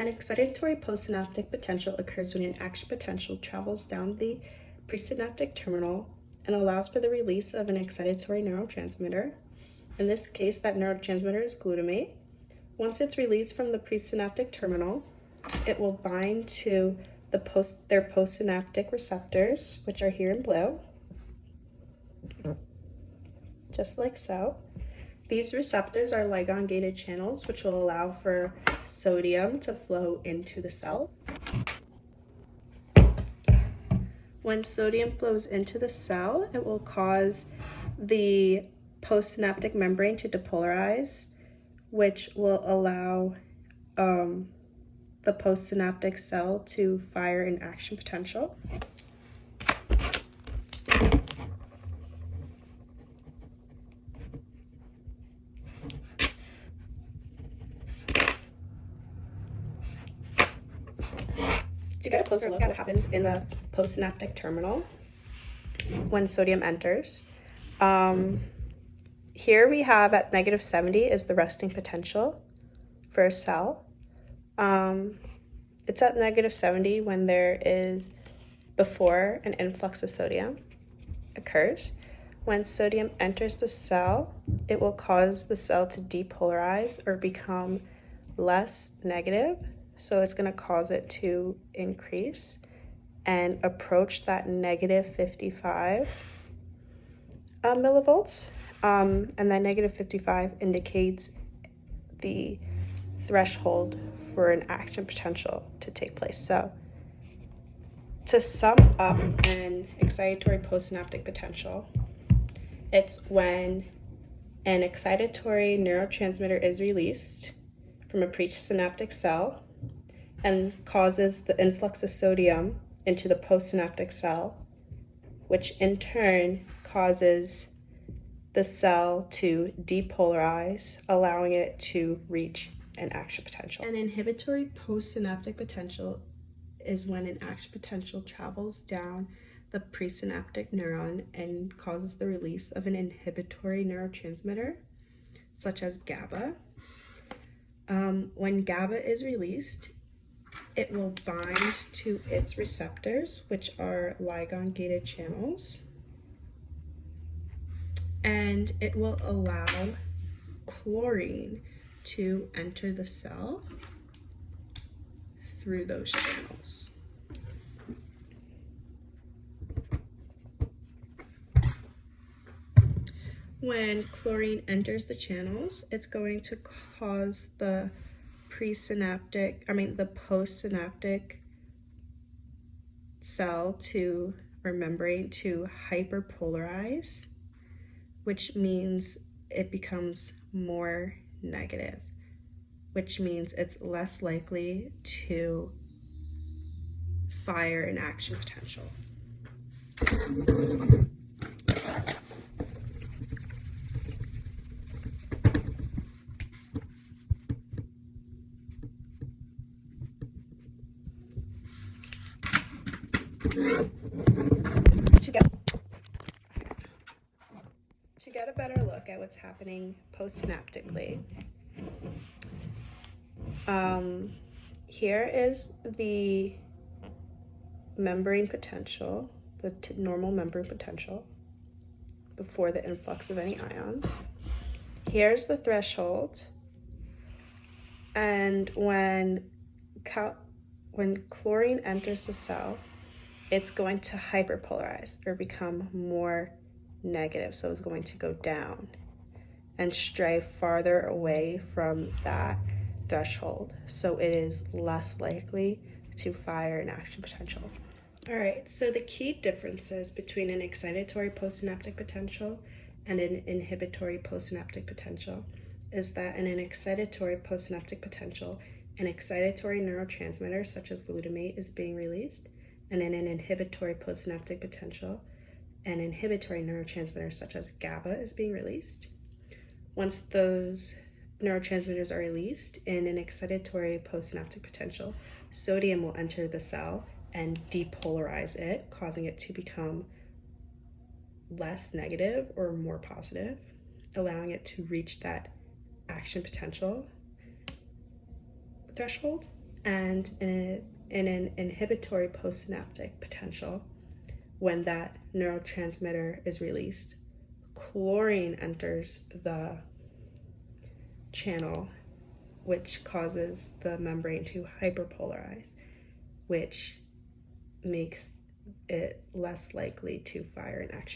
An excitatory postsynaptic potential occurs when an action potential travels down the presynaptic terminal and allows for the release of an excitatory neurotransmitter. In this case, that neurotransmitter is glutamate. Once it's released from the presynaptic terminal, it will bind to their postsynaptic receptors, which are here in blue, just like so. These receptors are ligand-gated channels, which will allow for sodium to flow into the cell. When sodium flows into the cell, it will cause the postsynaptic membrane to depolarize, which will allow the postsynaptic cell to fire an action potential. To get a closer look at what happens in the postsynaptic terminal when sodium enters, here we have at -70 is the resting potential for a cell. It's at -70 when there is before an influx of sodium occurs. When sodium enters the cell, it will cause the cell to depolarize or become less negative. So it's going to cause it to increase and approach that -55 millivolts. And that -55 indicates the threshold for an action potential to take place. So to sum up an excitatory postsynaptic potential, it's when an excitatory neurotransmitter is released from a presynaptic cell and causes the influx of sodium into the postsynaptic cell, which in turn causes the cell to depolarize, allowing it to reach an action potential. An inhibitory postsynaptic potential is when an action potential travels down the presynaptic neuron and causes the release of an inhibitory neurotransmitter, such as GABA. When GABA is released, it will bind to its receptors, which are ligand-gated channels, and it will allow chlorine to enter the cell through those channels. When chlorine enters the channels, it's going to cause the postsynaptic cell or membrane to hyperpolarize, which means it becomes more negative, which means it's less likely to fire an action potential. To get a better look at what's happening postsynaptically, here is the membrane potential, the normal membrane potential before the influx of any ions. Here's the threshold, and when chlorine enters the cell, it's going to hyperpolarize or become more negative. So it's going to go down and stray farther away from that threshold. So it is less likely to fire an action potential. All right, so the key differences between an excitatory postsynaptic potential and an inhibitory postsynaptic potential is that in an excitatory postsynaptic potential, an excitatory neurotransmitter such as glutamate is being released, and in an inhibitory postsynaptic potential, an inhibitory neurotransmitter such as GABA is being released. Once those neurotransmitters are released in an excitatory postsynaptic potential, sodium will enter the cell and depolarize it, causing it to become less negative or more positive, allowing it to reach that action potential threshold. And in an inhibitory postsynaptic potential, when that neurotransmitter is released, chlorine enters the channel, which causes the membrane to hyperpolarize, which makes it less likely to fire an action.